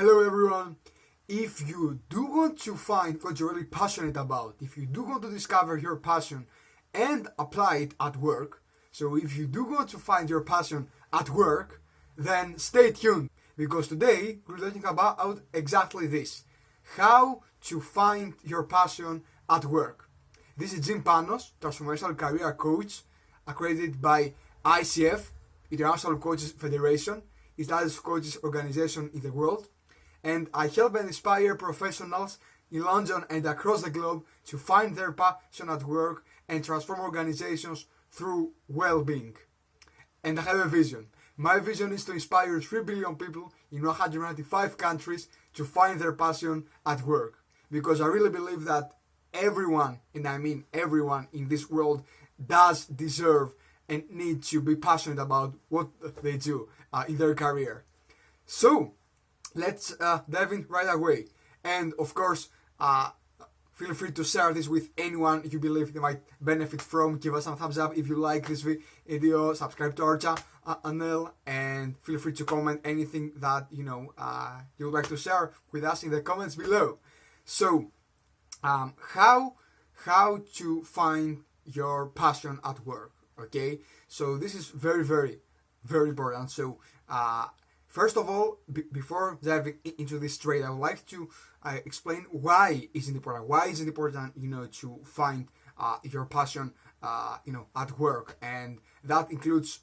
Hello everyone. If you do want to find what you're really passionate about, if you do want to discover your passion and apply it at work, so if you do want to find your passion at work, then stay tuned, because today we're talking about exactly this: how to find your passion at work. This is Jimpanos, transformational career coach, accredited by ICF, International Coaches Federation. It's the largest coaches organization in the world, and I help and inspire professionals in London and across the globe to find their passion at work and transform organizations through well-being. And I have a vision. My vision is to inspire 3 billion people in 195 countries to find their passion at work, because I really believe that everyone, and I mean everyone in this world, does deserve and need to be passionate about what they do in their career. So let's dive in right away. And of course, feel free to share this with anyone you believe they might benefit from. Give us some thumbs up if you like this video. Subscribe to our channel, and feel free to comment anything that you would like to share with us in the comments below. So, how to find your passion at work? Okay, so this is very, very, very important. So, first of all, before diving into this trade, I would like to explain why is it important. Why is it important, to find your passion, at work, and that includes,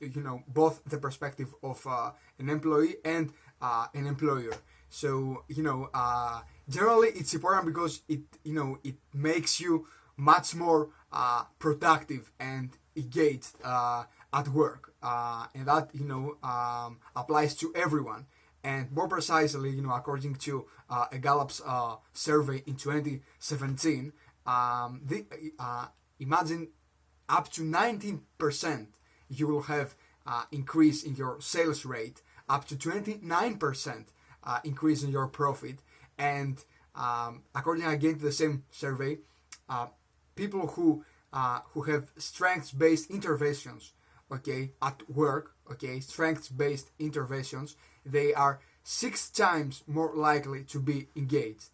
both the perspective of an employee and an employer. So, generally it's important because it makes you much more productive and engaged at work, and that applies to everyone. And more precisely, according to a Gallup's survey in 2017, imagine up to 19% you will have increase in your sales rate, up to 29% increase in your profit. And according again to the same survey, people who have strengths-based interventions, at work, strengths-based interventions, they are 6 times more likely to be engaged.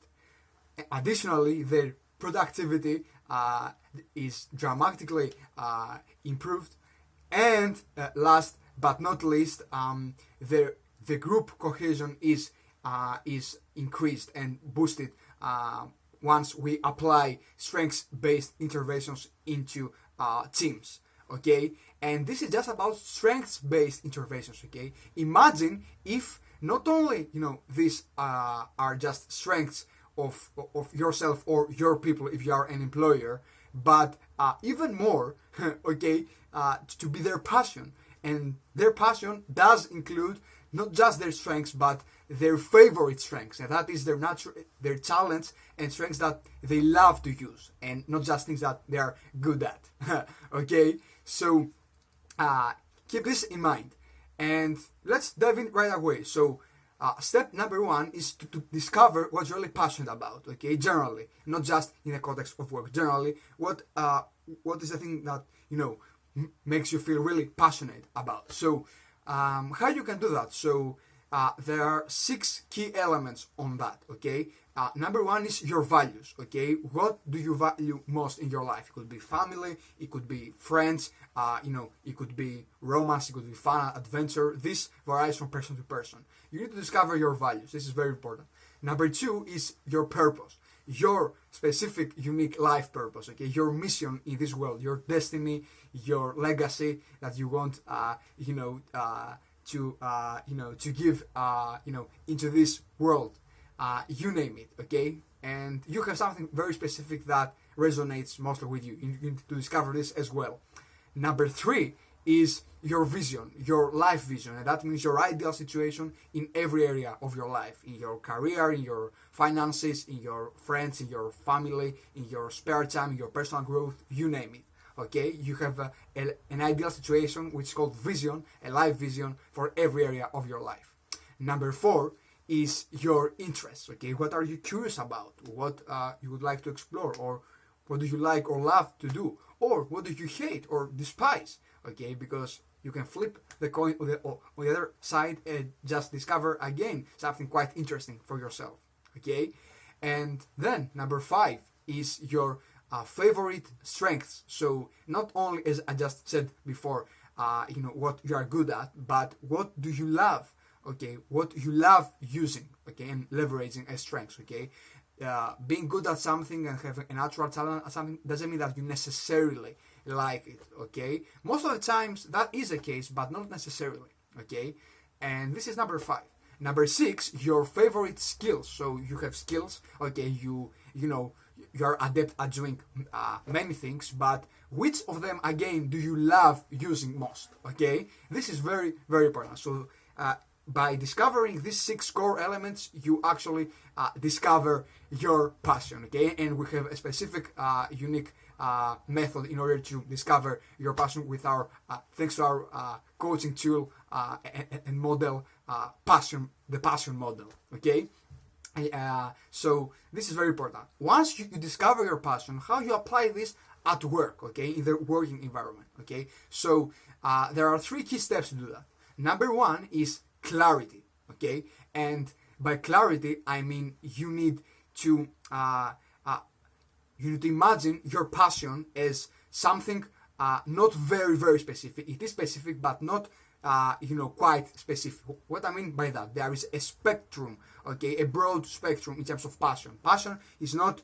Additionally, their productivity is dramatically improved, and last but not least, the group cohesion is increased and boosted once we apply strengths-based interventions into teams. And this is just about strengths-based interventions. Imagine if not only these are just strengths of yourself or your people if you are an employer, but even more to be their passion. And their passion does include not just their strengths, but their favorite strengths, and that is their talents and strengths that they love to use, and not just things that they are good at. So keep this in mind, and let's dive in right away. So step number 1 is to discover what you're really passionate about. Generally, not just in the context of work. Generally, what is the thing that makes you feel really passionate about? So how you can do that? So there are 6 key elements on that. Number 1 is your values. What do you value most in your life? It could be family, it could be friends, it could be romance, it could be fun, adventure. This varies from person to person. You need to discover your values. This is very important. Number 2 is your purpose, your specific, unique life purpose. Your mission in this world, your destiny, your legacy that you want, to give, into this world. You name it. And you have something very specific that resonates mostly with you. You need to discover this as well. Number 3 is your vision, your life vision, and that means your ideal situation in every area of your life, in your career, in your finances, in your friends, in your family, in your spare time, in your personal growth, you name it. You have an ideal situation which is called vision, a life vision for every area of your life. Number 4 is your interests. What are you curious about? What you would like to explore, or what do you like or love to do, or what do you hate or despise? Because You can flip the coin on the other side and just discover again something quite interesting for yourself. Okay, and then number 5 is your favorite strengths. So not only, as I just said before, what you are good at, but what do you love? Okay, what you love using, okay, and leveraging as strengths. Okay, being good at something and having a natural talent at something doesn't mean that you necessarily like it. Okay, most of the times that is the case, but not necessarily. Okay, and this is number 5. Number 6, your favorite skills. So you have skills. Okay, you are adept at doing many things, but which of them again do you love using most? Okay, this is very, very important. So by discovering these 6 core elements, you actually discover your passion. Okay, and we have a specific unique method in order to discover your passion with our thanks to our coaching tool and model, the passion model. Okay, so this is very important. Once you discover your passion, how you apply this at work, okay, in the working environment. Okay, so there are 3 key steps to do that. Number 1 is clarity. Okay, and by clarity I mean you need to imagine your passion as something not very, very specific. It is specific, but not quite specific. What I mean by that, there is a spectrum, okay, a broad spectrum in terms of passion. Passion is not,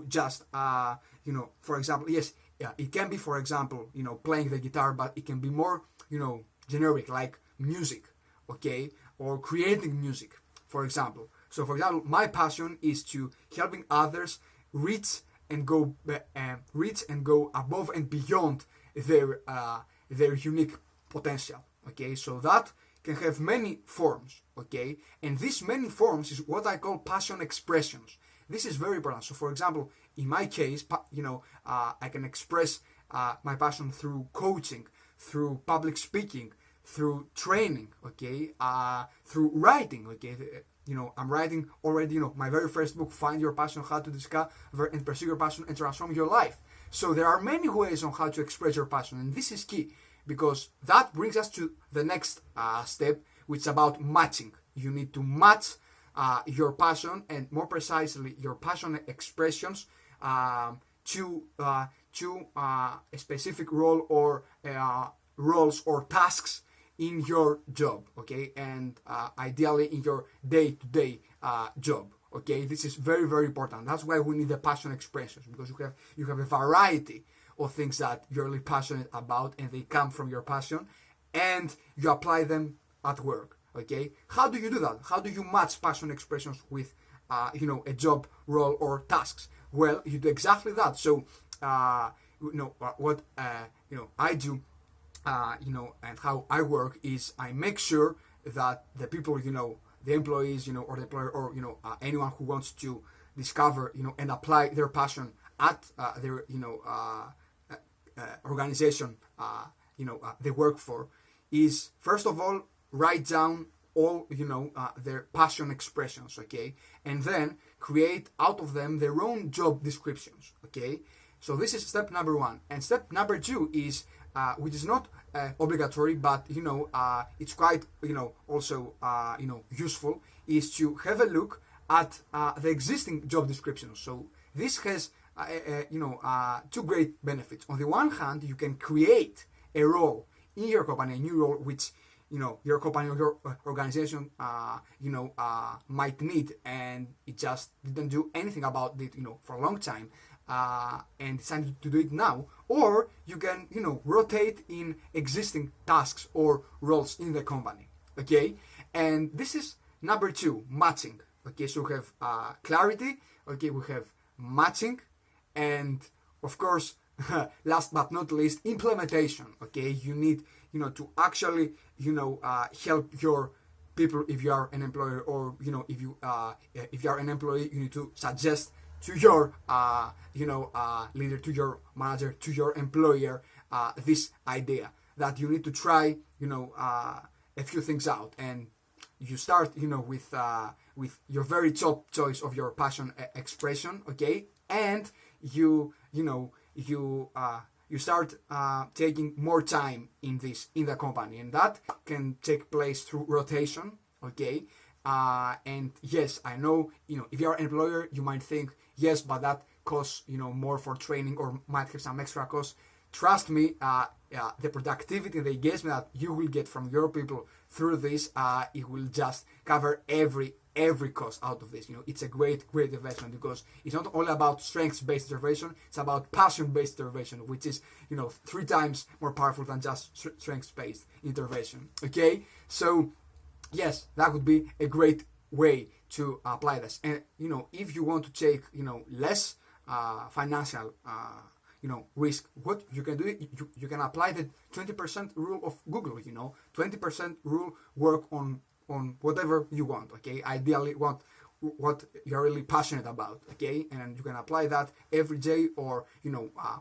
just, for example, yes, it can be, for example, playing the guitar, but it can be more, generic, like music, okay, or creating music, for example. So, for example, my passion is to helping others reach and go above and beyond their unique potential. Okay, so that can have many forms. Okay, and these many forms is what I call passion expressions. This is very important. So, for example, in my case, I can express my passion through coaching, through public speaking, through training. Okay, through writing. Okay. I'm writing already, my very first book, Find Your Passion, How to Discover and Pursue Your Passion and Transform Your Life. So there are many ways on how to express your passion, and this is key, because that brings us to the next step, which is about matching. You need to match your passion, and more precisely, your passion expressions to a specific role or roles or tasks in your job, okay, and ideally in your day-to-day job. Okay, this is very, very important. That's why we need the passion expressions, because you have a variety of things that you're really passionate about, and they come from your passion, and you apply them at work. Okay, how do you do that? How do you match passion expressions with a job role or tasks? Well, you do exactly that. So what I do, and how I work is I make sure that the people, the employees, or the employer, or anyone who wants to discover, and apply their passion at their, organization, they work for, is first of all write down all their passion expressions, okay, and then create out of them their own job descriptions, okay. So this is step number 1, and step number 2 is which is not obligatory, but it's quite also useful, is to have a look at the existing job descriptions. So this has 2 great benefits. On the one hand, you can create a role in your company, a new role which your company or your organization might need, and it just didn't do anything about it for a long time, and decided to do it now. Or you can rotate in existing tasks or roles in the company. Okay, and this is number 2, matching. Okay, so we have clarity. Okay, we have matching, and of course last but not least, implementation. Okay, you need to actually help your people if you are an employer, or if you are an employee, you need to suggest to your leader, to your manager, to your employer this idea that you need to try a few things out, and you start with your very top choice of your passion expression, okay, and you you start taking more time in the company, and that can take place through rotation. Okay, and yes, I know, if you're an employer, you might think, yes, but that costs more for training or might have some extra costs. Trust me, the productivity and the engagement that you will get from your people through this, it will just cover every cost out of this. It's a great investment, because it's not only about strengths-based intervention, it's about passion-based intervention, which is 3 times more powerful than just strengths-based intervention. Okay, so yes, that would be a great way to apply this. And if you want to take less financial risk, what you can do, you can apply the 20% rule of Google. 20% rule, work on whatever you want. Okay, ideally want what you're really passionate about. Okay, and you can apply that every day, or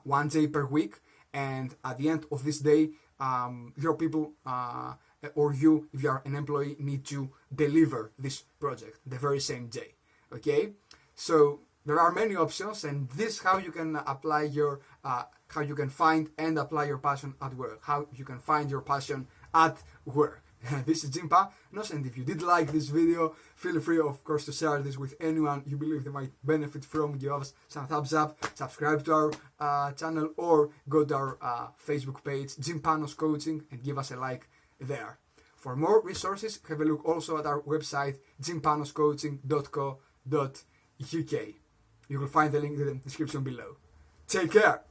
1 day per week, and at the end of this day, your people or you, if you are an employee, need to deliver this project the very same day. Okay, so there are many options, and this is how you can apply your how you can find and apply your passion at work, how you can find your passion at work. This is Jimpanos, and if you did like this video, feel free, of course, to share this with anyone you believe they might benefit from. Give us some thumbs up, subscribe to our channel, or go to our Facebook page, Jimpanos Coaching, and give us a like there. For more resources, have a look also at our website, jimpanoscoaching.co.uk. You will find the link in the description below. Take care!